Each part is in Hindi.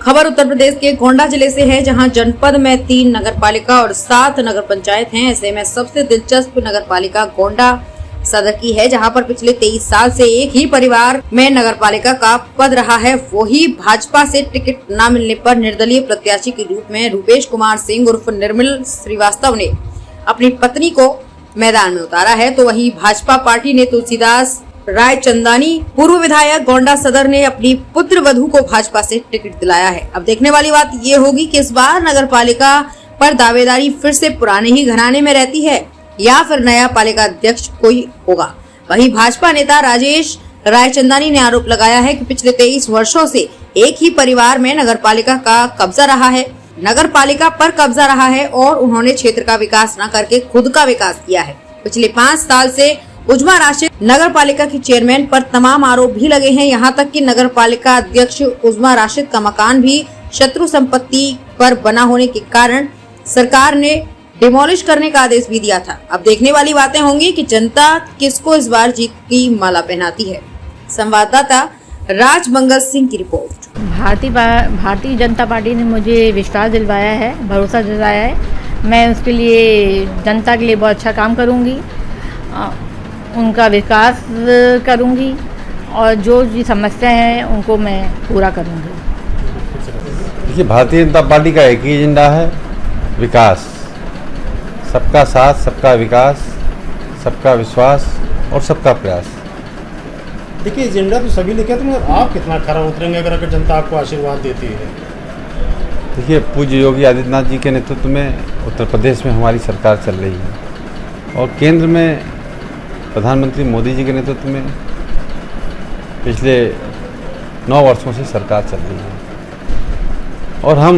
खबर उत्तर प्रदेश के गोंडा जिले से है, जहां जनपद में 3 नगरपालिका और 7 नगर पंचायत हैं। ऐसे में सबसे दिलचस्प नगरपालिका गोंडा सदर की है, जहां पर पिछले 23 साल से एक ही परिवार में नगरपालिका का पद रहा है। वही भाजपा से टिकट न मिलने पर निर्दलीय प्रत्याशी के रूप में रूपेश कुमार सिंह उर्फ निर्मल श्रीवास्तव ने अपनी पत्नी को मैदान में उतारा है। तो वही भाजपा पार्टी ने तुलसीदास रायचंदानी पूर्व विधायक गोंडा सदर ने अपनी पुत्र वधू को भाजपा से टिकट दिलाया है। अब देखने वाली बात ये होगी कि इस बार नगरपालिका पर दावेदारी फिर से पुराने ही घराने में रहती है या फिर नया पालिका अध्यक्ष कोई होगा। वहीं भाजपा नेता राजेश रायचंदानी ने आरोप लगाया है कि पिछले 23 वर्षों से एक ही परिवार में नगरपालिका का कब्जा रहा है, नगरपालिका पर कब्जा रहा है और उन्होंने क्षेत्र का विकास न करके खुद का विकास किया है। पिछले 5 साल से उजमा राशिद नगर पालिका की चेयरमैन पर तमाम आरोप भी लगे हैं। यहां तक कि नगर पालिका अध्यक्ष उजमा राशिद का मकान भी शत्रु संपत्ति पर बना होने के कारण सरकार ने डिमोलिश करने का आदेश भी दिया था। अब देखने वाली बातें होंगी कि जनता किसको इस बार जीत की माला पहनाती है। संवाददाता राज मंगल सिंह की रिपोर्ट। भारतीय जनता पार्टी ने मुझे विश्वास दिलवाया है, भरोसा दिलाया है। मैं उसके लिए जनता के लिए बहुत अच्छा काम करूंगी, उनका विकास करूंगी और जो भी समस्याएं हैं उनको मैं पूरा करूंगी। देखिए, भारतीय जनता पार्टी का एक ही एजेंडा है, विकास। सबका साथ, सबका विकास, सबका विश्वास और सबका प्रयास। देखिए, एजेंडा तो सभी ने किया, तो मगर आप कितना खरा उतरेंगे अगर जनता आपको आशीर्वाद देती है? देखिए, पूज्य योगी आदित्यनाथ जी के नेतृत्व में उत्तर प्रदेश में हमारी सरकार चल रही है और केंद्र में प्रधानमंत्री मोदी जी के नेतृत्व में पिछले 9 वर्षों से सरकार चल रही है और हम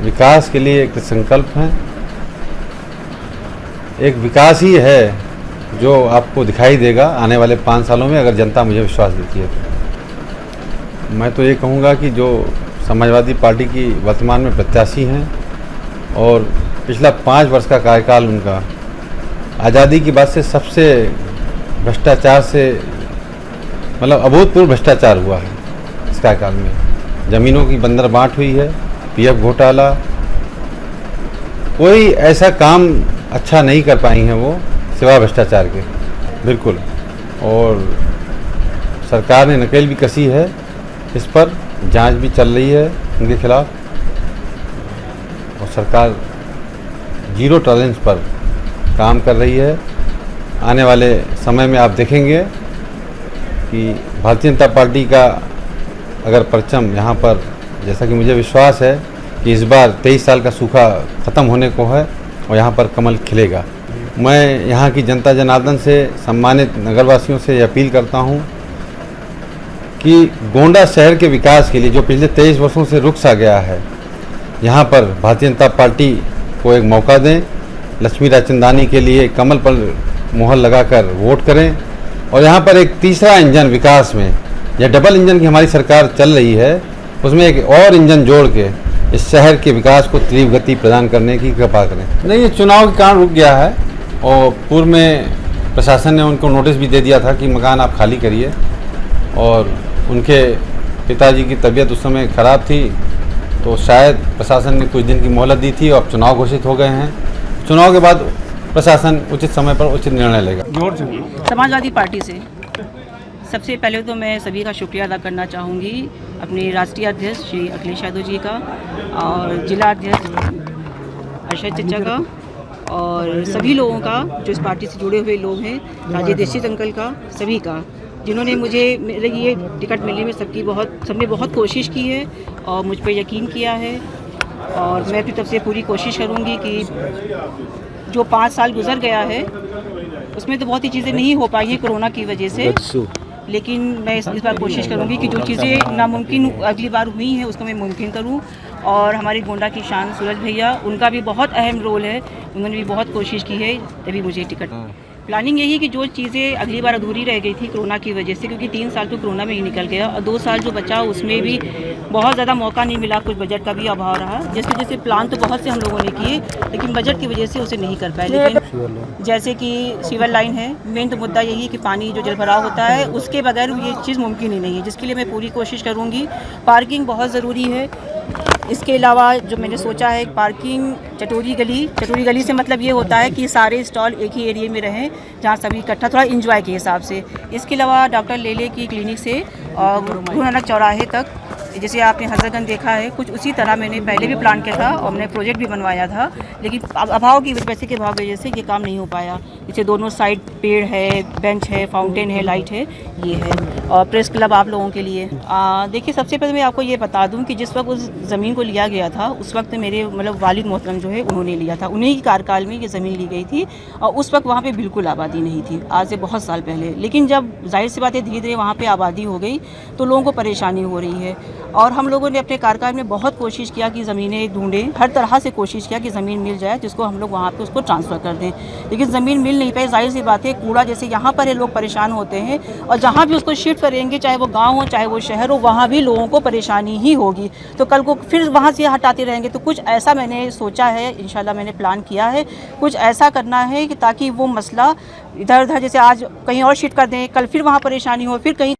विकास के लिए एक संकल्प हैं। एक विकास ही है जो आपको दिखाई देगा आने वाले 5 सालों में, अगर जनता मुझे विश्वास देती है तो। मैं तो ये कहूँगा कि जो समाजवादी पार्टी की वर्तमान में प्रत्याशी हैं और पिछला 5 वर्ष का कार्यकाल उनका आज़ादी की बात से सबसे भ्रष्टाचार से मतलब अभूतपूर्व भ्रष्टाचार हुआ है इस कार्यकाल में। ज़मीनों की बंदर बांट हुई है, पीएफ घोटाला, कोई ऐसा काम अच्छा नहीं कर पाई हैं वो सिवा भ्रष्टाचार के, बिल्कुल। और सरकार ने नकेल भी कसी है, इस पर जांच भी चल रही है उनके खिलाफ और सरकार जीरो टॉलरेंस पर काम कर रही है। आने वाले समय में आप देखेंगे कि भारतीय जनता पार्टी का अगर परचम यहाँ पर, जैसा कि मुझे विश्वास है कि इस बार 23 साल का सूखा ख़त्म होने को है और यहाँ पर कमल खिलेगा। मैं यहाँ की जनता जनार्दन से, सम्मानित नगरवासियों से अपील करता हूँ कि गोंडा शहर के विकास के लिए जो पिछले 23 वर्षों से रुक सा गया है, यहाँ पर भारतीय जनता पार्टी को एक मौका दें। लक्ष्मी रायचंदानी के लिए कमल पर मुहर लगाकर वोट करें और यहाँ पर एक तीसरा इंजन विकास में, यह डबल इंजन की हमारी सरकार चल रही है, उसमें एक और इंजन जोड़ के इस शहर के विकास को तीव्र गति प्रदान करने की कृपा करें। नहीं, ये चुनाव के कारण रुक गया है और पूर्व में प्रशासन ने उनको नोटिस भी दे दिया था कि मकान आप खाली करिए और उनके पिताजी की तबीयत उस समय ख़राब थी तो शायद प्रशासन ने कुछ दिन की मोहलत दी थी और चुनाव घोषित हो गए हैं। चुनाव के बाद प्रशासन उचित समय पर उचित निर्णय लेगा। समाजवादी पार्टी से सबसे पहले तो मैं सभी का शुक्रिया अदा करना चाहूँगी, अपने राष्ट्रीय अध्यक्ष श्री अखिलेश यादव जी का और जिला अध्यक्ष अर्षद चचा का और सभी लोगों का जो इस पार्टी से जुड़े हुए लोग हैं, राजेश दीक्षित अंकल का, सभी का, जिन्होंने मुझे मेरे ये टिकट मिलने में सबने बहुत कोशिश की है और मुझ पर यकीन किया है। और मैं अपनी तरफ से पूरी कोशिश करूँगी कि जो 5 साल गुजर गया है उसमें तो बहुत ही चीज़ें नहीं हो पाई हैं कोरोना की वजह से, लेकिन मैं इस बार कोशिश करूँगी कि जो चीज़ें नामुमकिन अगली बार हुई हैं उसको मैं मुमकिन करूँ। और हमारी गोंडा की शान सूरज भैया, उनका भी बहुत अहम रोल है, उन्होंने भी बहुत कोशिश की है तभी मुझे टिकट प्लानिंग यही कि जो चीज़ें अगली बार अधूरी रह गई थी कोरोना की वजह से, क्योंकि 3 साल तो कोरोना में ही निकल गया और 2 साल जो बचा उसमें भी बहुत ज़्यादा मौका नहीं मिला, कुछ बजट का भी अभाव रहा, जिस वजह से प्लान तो बहुत से हम लोगों ने किए लेकिन बजट की वजह से उसे नहीं कर पाए। लेकिन जैसे कि सीवर लाइन है, मेन तो मुद्दा यही है कि पानी जो जलभराव होता है उसके बगैर ये चीज़ मुमकिन ही नहीं है, जिसके लिए मैं पूरी कोशिश करूँगी। पार्किंग बहुत ज़रूरी है। इसके अलावा जो मैंने सोचा है पार्किंग चटोरी गली से मतलब ये होता है कि सारे स्टॉल एक ही एरिया में रहें जहाँ सभी इकट्ठा थोड़ा एंजॉय के हिसाब से। इसके अलावा डॉक्टर लेले की क्लिनिक से और गुरु नानक चौराहे तक, जैसे आपने हजरतगंज देखा है, कुछ उसी तरह मैंने पहले भी प्लान किया था और मैंने प्रोजेक्ट भी बनवाया था, लेकिन अभाव की पैसे के अभाव की वजह से ये काम नहीं हो पाया। जैसे दोनों साइड पेड़ है, बेंच है, फाउंटेन है, लाइट है, ये है, और प्रेस क्लब आप लोगों के लिए। देखिए सबसे पहले मैं आपको ये बता दूं कि जिस वक्त उस ज़मीन को लिया गया था उस वक्त मेरे मतलब वालिद मोहतरम जो है उन्होंने लिया था, उन्हीं के कार्यकाल में ये ज़मीन ली गई थी और उस वक्त वहाँ पे बिल्कुल आबादी नहीं थी, आज से बहुत साल पहले। लेकिन जब जाहिर सी बात है धीरे धीरे वहाँ पे आबादी हो गई तो लोगों को परेशानी हो रही है और हम लोगों ने अपने कार्यकाल में बहुत कोशिश किया कि ज़मीनें ढूंढें, हर तरह से कोशिश किया कि ज़मीन मिल जाए जिसको हम लोग वहाँ पे उसको ट्रांसफ़र कर दें, लेकिन ज़मीन मिल नहीं पाई। जाहिर सी बात है कूड़ा जैसे यहाँ पर है लोग परेशान होते हैं और जहाँ भी उसको शिफ्ट करेंगे चाहे वो गाँव हो चाहे वो शहर हो वहाँ भी लोगों को परेशानी ही होगी, तो कल को फिर वहाँ से हटाते रहेंगे। तो कुछ ऐसा मैंने सोचा है, इंशाल्लाह मैंने प्लान किया है, कुछ ऐसा करना है कि ताकि वो मसला इधर उधर जैसे आज कहीं और शिफ्ट कर दें, कल फिर वहाँ परेशानी हो, फिर कहीं